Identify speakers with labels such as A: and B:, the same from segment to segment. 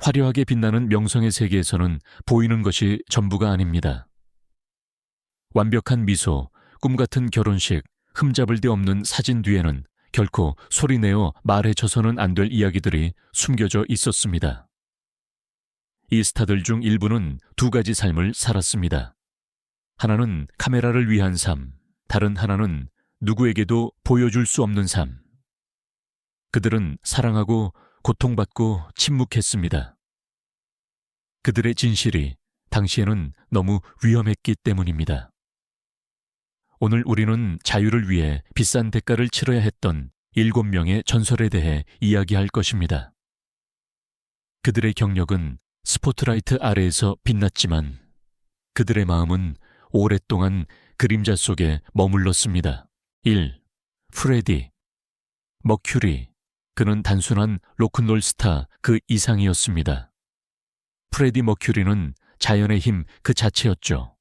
A: 화려하게 빛나는 명성의 세계에서는 보이는 것이 전부가 아닙니다. 완벽한 미소, 꿈같은 결혼식, 흠잡을 데 없는 사진 뒤에는 결코 소리내어 말해줘서는 안 될 이야기들이 숨겨져 있었습니다. 이 스타들 중 일부는 두 가지 삶을 살았습니다. 하나는 카메라를 위한 삶, 다른 하나는 누구에게도 보여줄 수 없는 삶. 그들은 사랑하고 고통받고 침묵했습니다. 그들의 진실이 당시에는 너무 위험했기 때문입니다. 오늘 우리는 자유를 위해 비싼 대가를 치러야 했던 7명의 전설에 대해 이야기할 것입니다. 그들의 경력은 스포트라이트 아래에서 빛났지만 그들의 마음은 오랫동안 그림자 속에 머물렀습니다. 1. 프레디. 머큐리. 그는 단순한 로큰롤 스타 그 이상이었습니다. 프레디 머큐리는 자연의 힘 그 자체였죠.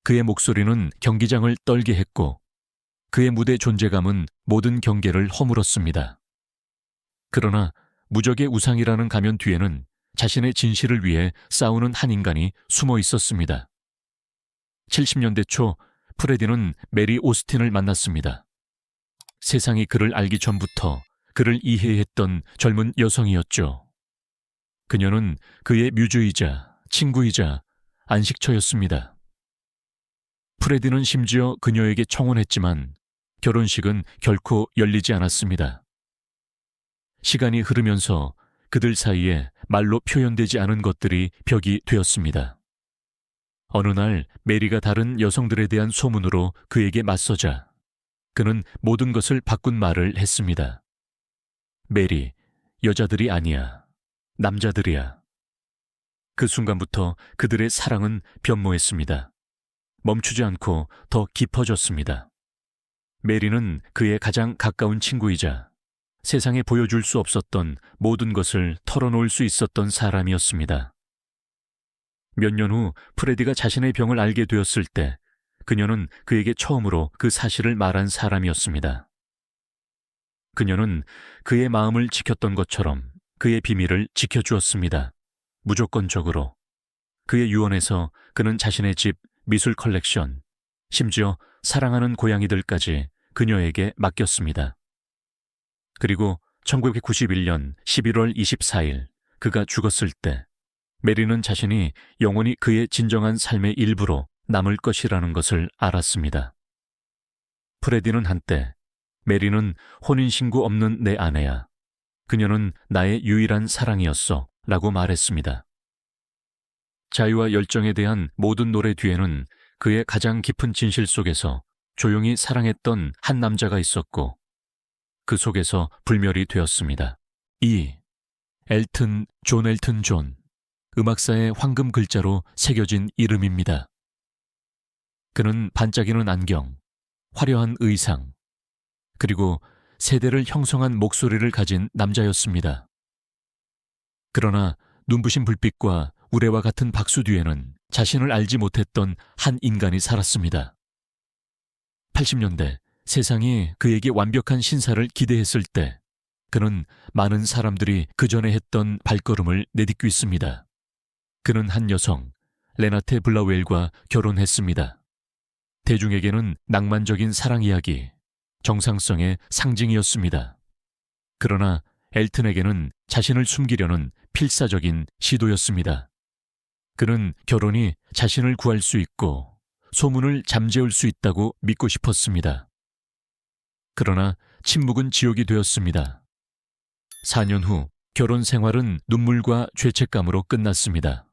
A: 그의 목소리는 경기장을 떨게 했고 그의 무대 존재감은 모든 경계를 허물었습니다. 그러나 무적의 우상이라는 가면 뒤에는 자신의 진실을 위해 싸우는 한 인간이 숨어 있었습니다. 70년대 초 프레디는 메리 오스틴을 만났습니다. 세상이 그를 알기 전부터 그를 이해했던 젊은 여성이었죠. 그녀는 그의 뮤즈이자 친구이자 안식처였습니다. 프레디는 심지어 그녀에게 청혼했지만 결혼식은 결코 열리지 않았습니다. 시간이 흐르면서 그들 사이에 말로 표현되지 않은 것들이 벽이 되었습니다. 어느 날 메리가 다른 여성들에 대한 소문으로 그에게 맞서자 그는 모든 것을 바꾼 말을 했습니다. 메리, 여자들이 아니야. 남자들이야. 그 순간부터 그들의 사랑은 변모했습니다. 멈추지 않고 더 깊어졌습니다. 메리는 그의 가장 가까운 친구이자 세상에 보여줄 수 없었던 모든 것을 털어놓을 수 있었던 사람이었습니다. 몇 년 후 프레디가 자신의 병을 알게 되었을 때 그녀는 그에게 처음으로 그 사실을 말한 사람이었습니다. 그녀는 그의 마음을 지켰던 것처럼 그의 비밀을 지켜주었습니다. 무조건적으로. 그의 유언에서 그는 자신의 집, 미술 컬렉션, 심지어 사랑하는 고양이들까지 그녀에게 맡겼습니다. 그리고 1991년 11월 24일 그가 죽었을 때 메리는 자신이 영원히 그의 진정한 삶의 일부로 남을 것이라는 것을 알았습니다. 프레디는 한때 메리는 혼인신고 없는 내 아내야. 그녀는 나의 유일한 사랑이었어 라고 말했습니다. 자유와 열정에 대한 모든 노래 뒤에는 그의 가장 깊은 진실 속에서 조용히 사랑했던 한 남자가 있었고 그 속에서 불멸이 되었습니다. 2. 존 엘튼 존. 음악사의 황금 글자로 새겨진 이름입니다. 그는 반짝이는 안경, 화려한 의상, 그리고 세대를 형성한 목소리를 가진 남자였습니다. 그러나 눈부신 불빛과 우레와 같은 박수 뒤에는 자신을 알지 못했던 한 인간이 살았습니다. 80년대 세상이 그에게 완벽한 신사를 기대했을 때 그는 많은 사람들이 그 전에 했던 발걸음을 내딛고 있습니다. 그는 한 여성, 레나테 블라웰과 결혼했습니다. 대중에게는 낭만적인 사랑 이야기, 정상성의 상징이었습니다. 그러나 엘튼에게는 자신을 숨기려는 필사적인 시도였습니다. 그는 결혼이 자신을 구할 수 있고 소문을 잠재울 수 있다고 믿고 싶었습니다. 그러나 침묵은 지옥이 되었습니다. 4년 후 결혼 생활은 눈물과 죄책감으로 끝났습니다.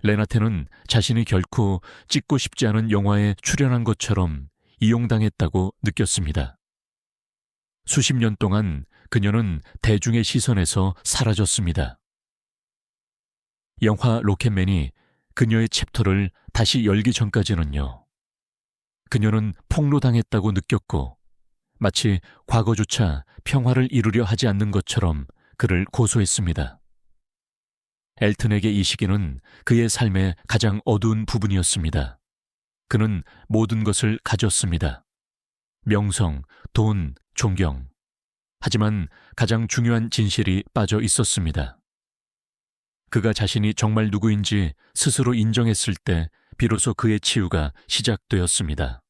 A: 레나테는 자신이 결코 찍고 싶지 않은 영화에 출연한 것처럼 이용당했다고 느꼈습니다. 수십 년 동안 그녀는 대중의 시선에서 사라졌습니다. 영화 로켓맨이 그녀의 챕터를 다시 열기 전까지는요. 그녀는 폭로당했다고 느꼈고 마치 과거조차 평화를 이루려 하지 않는 것처럼 그를 고소했습니다. 엘튼에게 이 시기는 그의 삶의 가장 어두운 부분이었습니다. 그는 모든 것을 가졌습니다. 명성, 돈, 존경. 하지만 가장 중요한 진실이 빠져 있었습니다. 그가 자신이 정말 누구인지 스스로 인정했을 때 비로소 그의 치유가 시작되었습니다.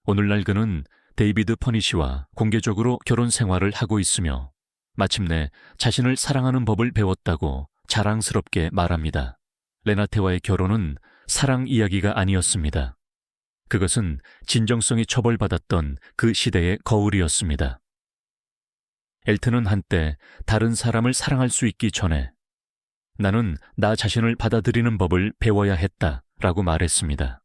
A: 오늘날 그는 데이비드 퍼니시와 공개적으로 결혼 생활을 하고 있으며 마침내 자신을 사랑하는 법을 배웠다고 자랑스럽게 말합니다. 레나테와의 결혼은 사랑 이야기가 아니었습니다. 그것은 진정성이 처벌받았던 그 시대의 거울이었습니다. 엘튼은 한때 다른 사람을 사랑할 수 있기 전에 나는 나 자신을 받아들이는 법을 배워야 했다라고 말했습니다.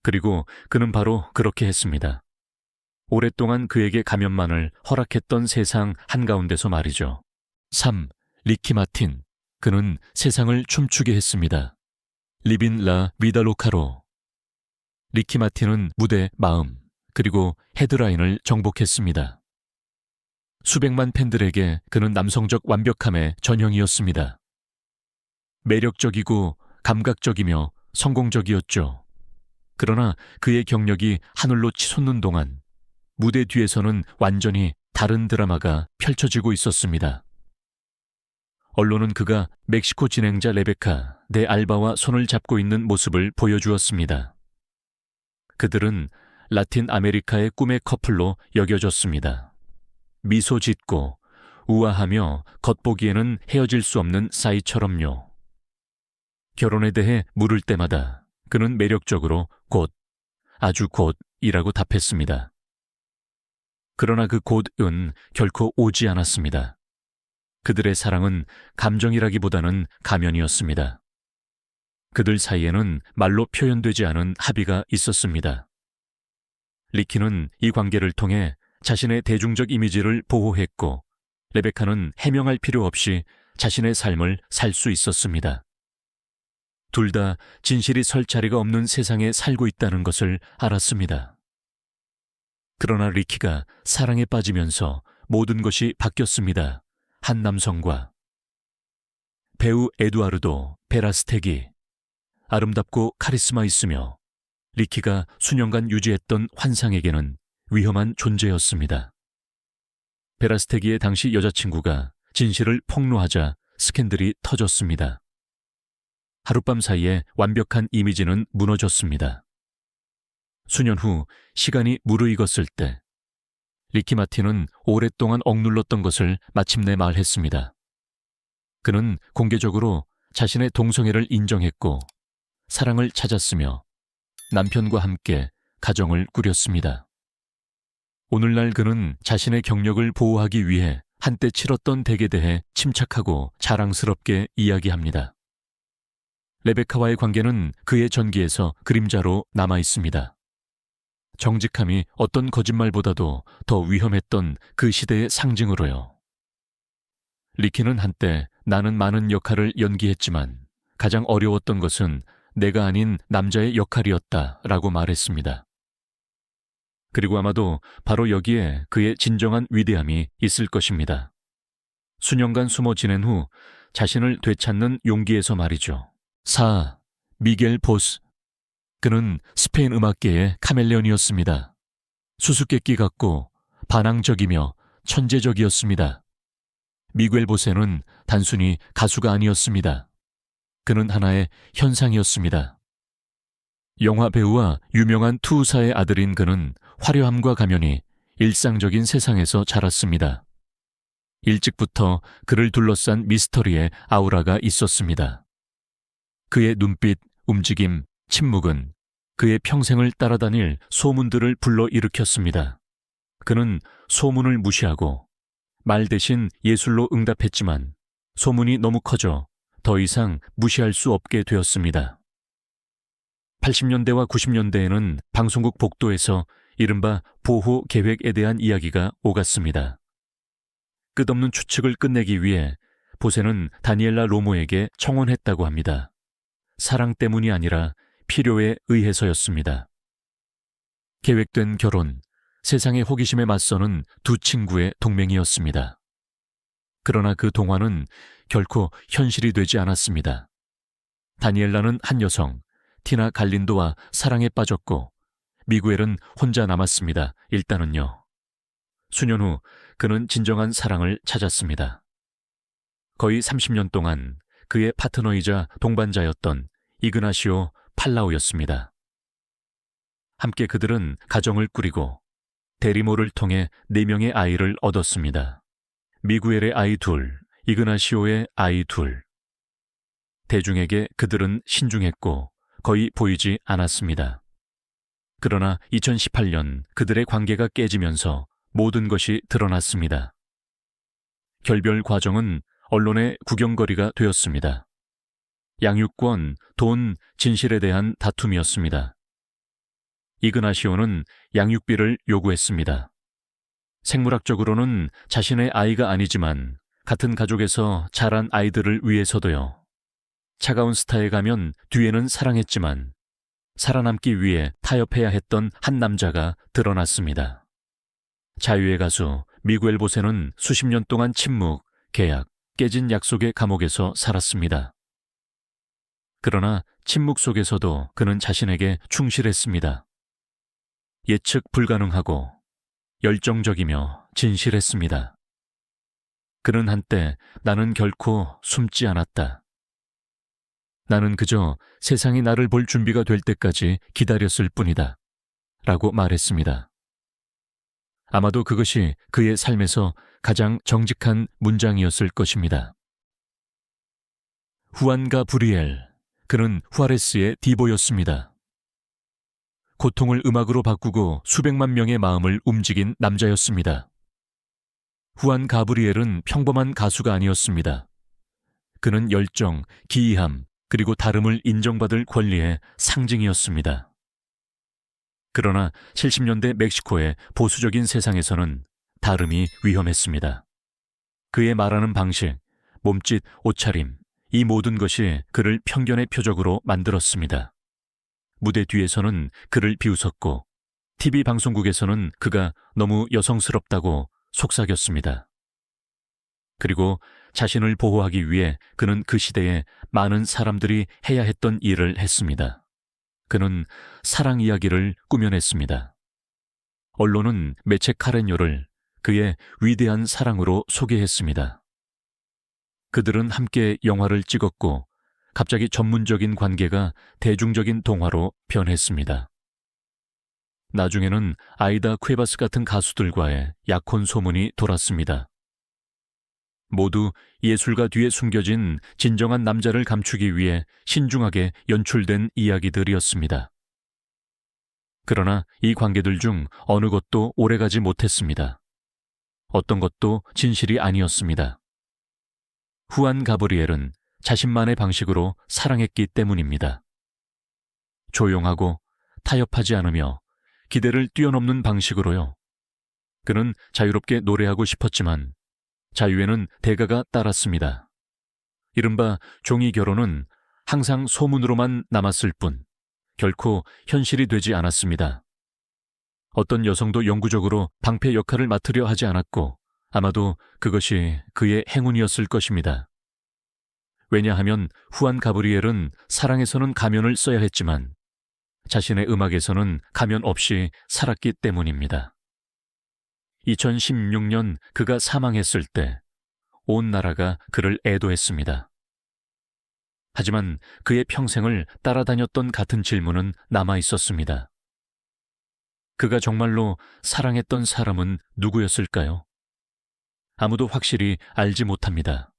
A: 그리고 그는 바로 그렇게 했습니다. 오랫동안 그에게 가면만을 허락했던 세상 한가운데서 말이죠. 3. 리키 마틴. 그는 세상을 춤추게 했습니다. 리빈 라 비다 로카로. 리키 마틴은 무대, 마음, 그리고 헤드라인을 정복했습니다. 수백만 팬들에게 그는 남성적 완벽함의 전형이었습니다. 매력적이고 감각적이며 성공적이었죠. 그러나 그의 경력이 하늘로 치솟는 동안 무대 뒤에서는 완전히 다른 드라마가 펼쳐지고 있었습니다. 언론은 그가 멕시코 진행자 레베카 데 알바와 손을 잡고 있는 모습을 보여주었습니다. 그들은 라틴 아메리카의 꿈의 커플로 여겨졌습니다. 미소 짓고 우아하며 겉보기에는 헤어질 수 없는 사이처럼요. 결혼에 대해 물을 때마다 그는 매력적으로 곧, 아주 곧이라고 답했습니다. 그러나 그 곧은 결코 오지 않았습니다. 그들의 사랑은 감정이라기보다는 가면이었습니다. 그들 사이에는 말로 표현되지 않은 합의가 있었습니다. 리키는 이 관계를 통해 자신의 대중적 이미지를 보호했고 레베카는 해명할 필요 없이 자신의 삶을 살 수 있었습니다. 둘 다 진실이 설 자리가 없는 세상에 살고 있다는 것을 알았습니다. 그러나 리키가 사랑에 빠지면서 모든 것이 바뀌었습니다. 한 남성과. 배우 에두아르도 베라스텍이 아름답고 카리스마 있으며 리키가 수년간 유지했던 환상에게는 위험한 존재였습니다. 베라스테기의 당시 여자친구가 진실을 폭로하자 스캔들이 터졌습니다. 하룻밤 사이에 완벽한 이미지는 무너졌습니다. 수년 후 시간이 무르익었을 때 리키 마틴은 오랫동안 억눌렀던 것을 마침내 말했습니다. 그는 공개적으로 자신의 동성애를 인정했고 사랑을 찾았으며 남편과 함께 가정을 꾸렸습니다. 오늘날 그는 자신의 경력을 보호하기 위해 한때 치렀던 덱에 대해 침착하고 자랑스럽게 이야기합니다. 레베카와의 관계는 그의 전기에서 그림자로 남아 있습니다. 정직함이 어떤 거짓말보다도 더 위험했던 그 시대의 상징으로요. 리키는 한때 나는 많은 역할을 연기했지만 가장 어려웠던 것은 내가 아닌 남자의 역할이었다라고 말했습니다. 그리고 아마도 바로 여기에 그의 진정한 위대함이 있을 것입니다. 수년간 숨어 지낸 후 자신을 되찾는 용기에서 말이죠. 4. 미겔 보스. 그는 스페인 음악계의 카멜레온이었습니다. 수수께끼 같고 반항적이며 천재적이었습니다. 미겔 보세는 단순히 가수가 아니었습니다. 그는 하나의 현상이었습니다. 영화 배우와 유명한 투우사의 아들인 그는 화려함과 가면이 일상적인 세상에서 자랐습니다. 일찍부터 그를 둘러싼 미스터리의 아우라가 있었습니다. 그의 눈빛, 움직임, 침묵은 그의 평생을 따라다닐 소문들을 불러일으켰습니다. 그는 소문을 무시하고 말 대신 예술로 응답했지만 소문이 너무 커져 더 이상 무시할 수 없게 되었습니다. 80년대와 90년대에는 방송국 복도에서 이른바 보호 계획에 대한 이야기가 오갔습니다. 끝없는 추측을 끝내기 위해 보세는 다니엘라 로모에게 청혼했다고 합니다. 사랑 때문이 아니라 필요에 의해서였습니다. 계획된 결혼, 세상의 호기심에 맞서는 두 친구의 동맹이었습니다. 그러나 그 동화는 결코 현실이 되지 않았습니다. 다니엘라는 한 여성, 티나 갈린도와 사랑에 빠졌고 미구엘은 혼자 남았습니다. 일단은요. 수년 후 그는 진정한 사랑을 찾았습니다. 거의 30년 동안 그의 파트너이자 동반자였던 이그나시오 팔라우였습니다. 함께 그들은 가정을 꾸리고 데리모를 통해 4명의 아이를 얻었습니다. 미구엘의 아이 2, 이그나시오의 아이 2. 대중에게 그들은 신중했고 거의 보이지 않았습니다. 그러나 2018년 그들의 관계가 깨지면서 모든 것이 드러났습니다. 결별 과정은 언론의 구경거리가 되었습니다. 양육권, 돈, 진실에 대한 다툼이었습니다. 이그나시오는 양육비를 요구했습니다. 생물학적으로는 자신의 아이가 아니지만 같은 가족에서 자란 아이들을 위해서도요. 차가운 스타에 가면 뒤에는 사랑했지만 살아남기 위해 타협해야 했던 한 남자가 드러났습니다. 자유의 가수 미구엘 보세는 수십 년 동안 침묵, 계약, 깨진 약속의 감옥에서 살았습니다. 그러나 침묵 속에서도 그는 자신에게 충실했습니다. 예측 불가능하고 열정적이며 진실했습니다. 그는 한때 나는 결코 숨지 않았다. 나는 그저 세상이 나를 볼 준비가 될 때까지 기다렸을 뿐이다. 라고 말했습니다. 아마도 그것이 그의 삶에서 가장 정직한 문장이었을 것입니다. 후안 가브리엘, 그는 후아레스의 디보였습니다. 고통을 음악으로 바꾸고 수백만 명의 마음을 움직인 남자였습니다. 후안 가브리엘은 평범한 가수가 아니었습니다. 그는 열정, 기이함, 그리고 다름을 인정받을 권리의 상징이었습니다. 그러나 70년대 멕시코의 보수적인 세상에서는 다름이 위험했습니다. 그의 말하는 방식, 몸짓, 옷차림, 이 모든 것이 그를 편견의 표적으로 만들었습니다. 무대 뒤에서는 그를 비웃었고 TV 방송국에서는 그가 너무 여성스럽다고 속삭였습니다. 그리고 자신을 보호하기 위해 그는 그 시대에 많은 사람들이 해야 했던 일을 했습니다. 그는 사랑 이야기를 꾸며냈습니다. 언론은 매체 카렌요를 그의 위대한 사랑으로 소개했습니다. 그들은 함께 영화를 찍었고 갑자기 전문적인 관계가 대중적인 동화로 변했습니다. 나중에는 아이다 쿠에바스 같은 가수들과의 약혼 소문이 돌았습니다. 모두 예술가 뒤에 숨겨진 진정한 남자를 감추기 위해 신중하게 연출된 이야기들이었습니다. 그러나 이 관계들 중 어느 것도 오래가지 못했습니다. 어떤 것도 진실이 아니었습니다. 후안 가브리엘은 자신만의 방식으로 사랑했기 때문입니다. 조용하고 타협하지 않으며 기대를 뛰어넘는 방식으로요. 그는 자유롭게 노래하고 싶었지만 자유에는 대가가 따랐습니다. 이른바 종이 결혼은 항상 소문으로만 남았을 뿐 결코 현실이 되지 않았습니다. 어떤 여성도 영구적으로 방패 역할을 맡으려 하지 않았고 아마도 그것이 그의 행운이었을 것입니다. 왜냐하면 후안 가브리엘은 사랑에서는 가면을 써야 했지만 자신의 음악에서는 가면 없이 살았기 때문입니다. 2016년 그가 사망했을 때 온 나라가 그를 애도했습니다. 하지만 그의 평생을 따라다녔던 같은 질문은 남아 있었습니다. 그가 정말로 사랑했던 사람은 누구였을까요? 아무도 확실히 알지 못합니다.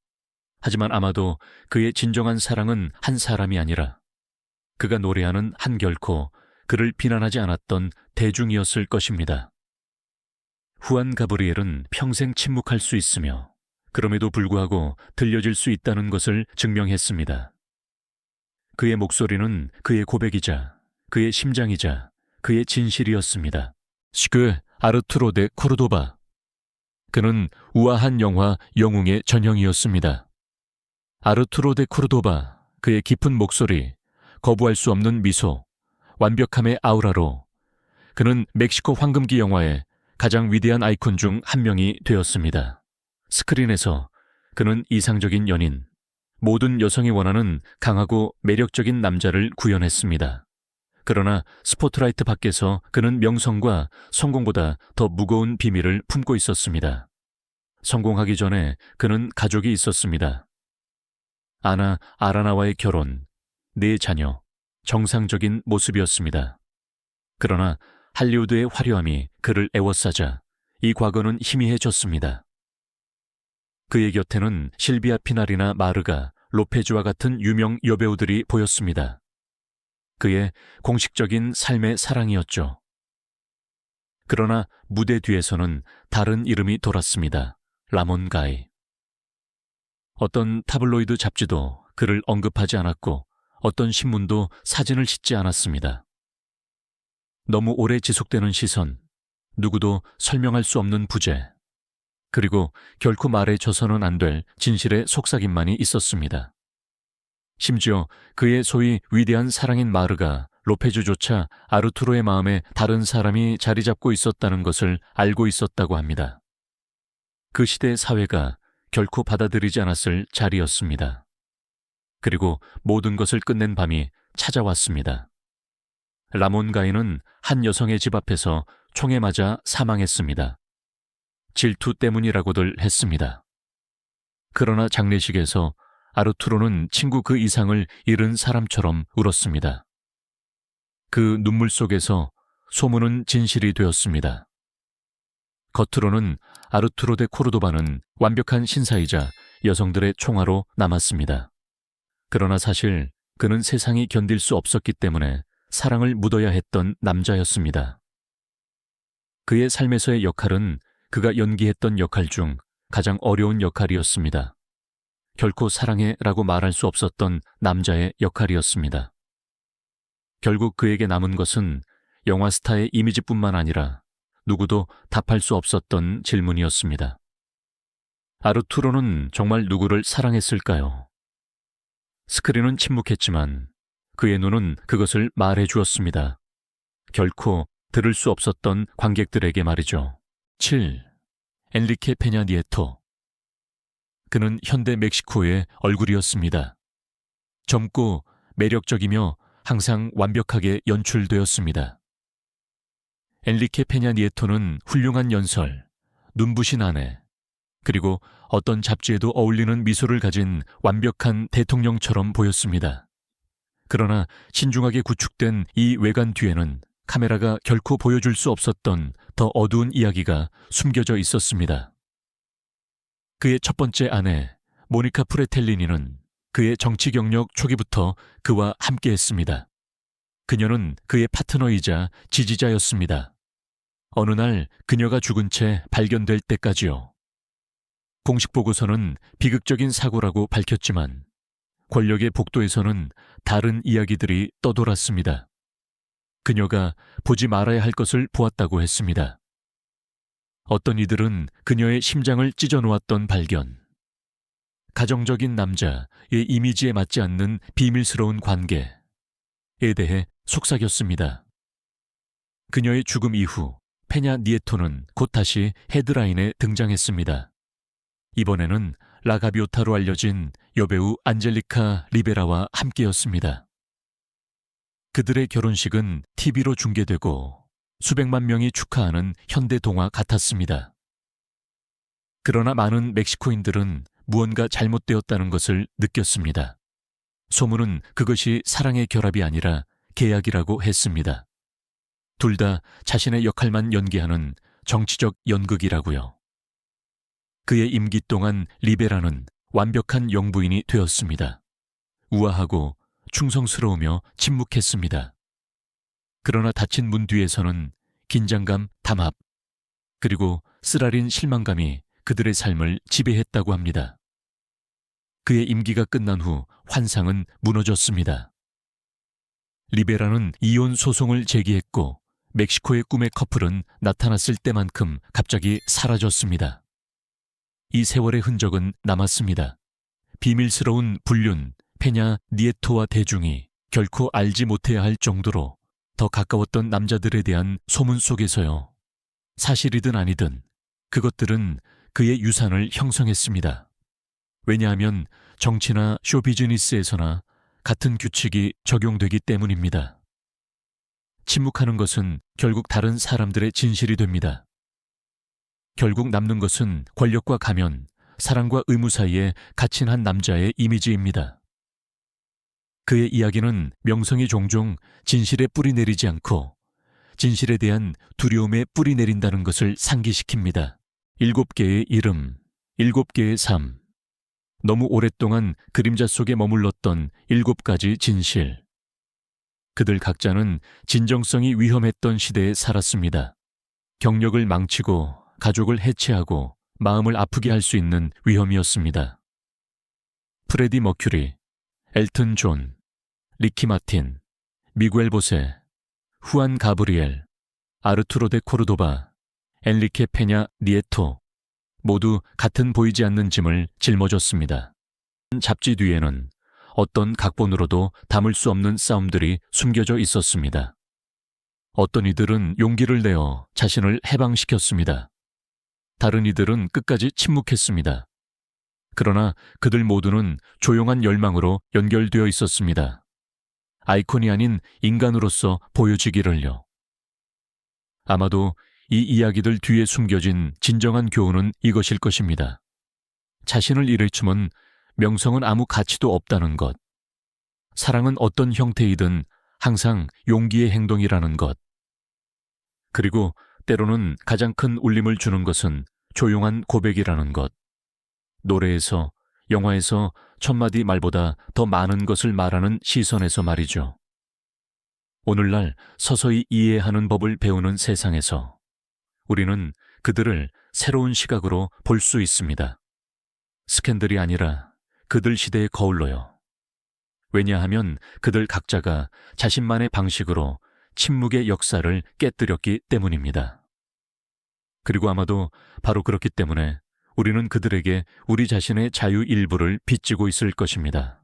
A: 하지만 아마도 그의 진정한 사랑은 한 사람이 아니라 그가 노래하는 한결코 그를 비난하지 않았던 대중이었을 것입니다. 후안 가브리엘은 평생 침묵할 수 있으며 그럼에도 불구하고 들려질 수 있다는 것을 증명했습니다. 그의 목소리는 그의 고백이자 그의 심장이자 그의 진실이었습니다. 시그 아르투로 데 코르도바. 그는 우아한 영화 영웅의 전형이었습니다. 아르투로 데 코르도바, 그의 깊은 목소리, 거부할 수 없는 미소, 완벽함의 아우라로 그는 멕시코 황금기 영화의 가장 위대한 아이콘 중 한 명이 되었습니다. 스크린에서 그는 이상적인 연인, 모든 여성이 원하는 강하고 매력적인 남자를 구현했습니다. 그러나 스포트라이트 밖에서 그는 명성과 성공보다 더 무거운 비밀을 품고 있었습니다. 성공하기 전에 그는 가족이 있었습니다. 아나 아라나와의 결혼, 4자녀, 정상적인 모습이었습니다. 그러나 할리우드의 화려함이 그를 애워싸자 이 과거는 희미해졌습니다. 그의 곁에는 실비아 피날이나 마르가, 로페즈와 같은 유명 여배우들이 보였습니다. 그의 공식적인 삶의 사랑이었죠. 그러나 무대 뒤에서는 다른 이름이 돌았습니다. 라몬 가이. 어떤 타블로이드 잡지도 그를 언급하지 않았고 어떤 신문도 사진을 싣지 않았습니다. 너무 오래 지속되는 시선, 누구도 설명할 수 없는 부재, 그리고 결코 말해줘서는 안 될 진실의 속삭임만이 있었습니다. 심지어 그의 소위 위대한 사랑인 마르가 로페즈조차 아르투로의 마음에 다른 사람이 자리 잡고 있었다는 것을 알고 있었다고 합니다. 그 시대의 사회가 결코 받아들이지 않았을 자리였습니다. 그리고 모든 것을 끝낸 밤이 찾아왔습니다. 라몬 가이는 한 여성의 집 앞에서 총에 맞아 사망했습니다. 질투 때문이라고들 했습니다. 그러나 장례식에서 아르투로는 친구 그 이상을 잃은 사람처럼 울었습니다. 그 눈물 속에서 소문은 진실이 되었습니다. 겉으로는 아르투로 데 코르도바는 완벽한 신사이자 여성들의 총화로 남았습니다. 그러나 사실 그는 세상이 견딜 수 없었기 때문에 사랑을 묻어야 했던 남자였습니다. 그의 삶에서의 역할은 그가 연기했던 역할 중 가장 어려운 역할이었습니다. 결코 사랑해라고 말할 수 없었던 남자의 역할이었습니다. 결국 그에게 남은 것은 영화 스타의 이미지뿐만 아니라 누구도 답할 수 없었던 질문이었습니다. 아르투로는 정말 누구를 사랑했을까요? 스크린은 침묵했지만 그의 눈은 그것을 말해 주었습니다. 결코 들을 수 없었던 관객들에게 말이죠. 7. 엔리케 페냐 니에토. 그는 현대 멕시코의 얼굴이었습니다. 젊고 매력적이며 항상 완벽하게 연출되었습니다. 엔리케 페냐 니에토는 훌륭한 연설, 눈부신 아내, 그리고 어떤 잡지에도 어울리는 미소를 가진 완벽한 대통령처럼 보였습니다. 그러나 신중하게 구축된 이 외관 뒤에는 카메라가 결코 보여줄 수 없었던 더 어두운 이야기가 숨겨져 있었습니다. 그의 첫 번째 아내, 모니카 프레텔리니는 그의 정치 경력 초기부터 그와 함께했습니다. 그녀는 그의 파트너이자 지지자였습니다. 어느 날 그녀가 죽은 채 발견될 때까지요. 공식 보고서는 비극적인 사고라고 밝혔지만 권력의 복도에서는 다른 이야기들이 떠돌았습니다. 그녀가 보지 말아야 할 것을 보았다고 했습니다. 어떤 이들은 그녀의 심장을 찢어놓았던 발견, 가정적인 남자의 이미지에 맞지 않는 비밀스러운 관계에 대해 속삭였습니다. 그녀의 죽음 이후 페냐 니에토는 곧 다시 헤드라인에 등장했습니다. 이번에는 라가비오타로 알려진 여배우 안젤리카 리베라와 함께였습니다. 그들의 결혼식은 TV로 중계되고 수백만 명이 축하하는 현대 동화 같았습니다. 그러나 많은 멕시코인들은 무언가 잘못되었다는 것을 느꼈습니다. 소문은 그것이 사랑의 결합이 아니라 계약이라고 했습니다. 둘 다 자신의 역할만 연기하는 정치적 연극이라고요. 그의 임기 동안 리베라는 완벽한 영부인이 되었습니다. 우아하고 충성스러우며 침묵했습니다. 그러나 닫힌 문 뒤에서는 긴장감, 담합, 그리고 쓰라린 실망감이 그들의 삶을 지배했다고 합니다. 그의 임기가 끝난 후 환상은 무너졌습니다. 리베라는 이혼 소송을 제기했고 멕시코의 꿈의 커플은 나타났을 때만큼 갑자기 사라졌습니다. 이 세월의 흔적은 남았습니다. 비밀스러운 불륜, 페냐 니에토와 대중이 결코 알지 못해야 할 정도로 더 가까웠던 남자들에 대한 소문 속에서요. 사실이든 아니든 그것들은 그의 유산을 형성했습니다. 왜냐하면 정치나 쇼비즈니스에서나 같은 규칙이 적용되기 때문입니다. 침묵하는 것은 결국 다른 사람들의 진실이 됩니다. 결국 남는 것은 권력과 가면, 사랑과 의무 사이에 갇힌 한 남자의 이미지입니다. 그의 이야기는 명성이 종종 진실에 뿌리 내리지 않고 진실에 대한 두려움에 뿌리 내린다는 것을 상기시킵니다. 7개의 이름, 7개의 삶. 너무 오랫동안 그림자 속에 머물렀던 7가지 진실. 그들 각자는 진정성이 위험했던 시대에 살았습니다. 경력을 망치고 가족을 해체하고 마음을 아프게 할 수 있는 위험이었습니다. 프레디 머큐리, 엘튼 존, 리키 마틴, 미구엘 보세, 후안 가브리엘, 아르투로 데 코르도바, 엔리케 페냐 니에토 모두 같은 보이지 않는 짐을 짊어졌습니다. 잡지 뒤에는 어떤 각본으로도 담을 수 없는 싸움들이 숨겨져 있었습니다. 어떤 이들은 용기를 내어 자신을 해방시켰습니다. 다른 이들은 끝까지 침묵했습니다. 그러나 그들 모두는 조용한 열망으로 연결되어 있었습니다. 아이콘이 아닌 인간으로서 보여지기를요. 아마도 이 이야기들 뒤에 숨겨진 진정한 교훈은 이것일 것입니다. 자신을 일으키면 명성은 아무 가치도 없다는 것. 사랑은 어떤 형태이든 항상 용기의 행동이라는 것. 그리고 때로는 가장 큰 울림을 주는 것은 조용한 고백이라는 것. 노래에서, 영화에서 천마디 말보다 더 많은 것을 말하는 시선에서 말이죠. 오늘날 서서히 이해하는 법을 배우는 세상에서 우리는 그들을 새로운 시각으로 볼 수 있습니다. 스캔들이 아니라 그들 시대의 거울로요. 왜냐하면 그들 각자가 자신만의 방식으로 침묵의 역사를 깨뜨렸기 때문입니다. 그리고 아마도 바로 그렇기 때문에 우리는 그들에게 우리 자신의 자유 일부를 빚지고 있을 것입니다.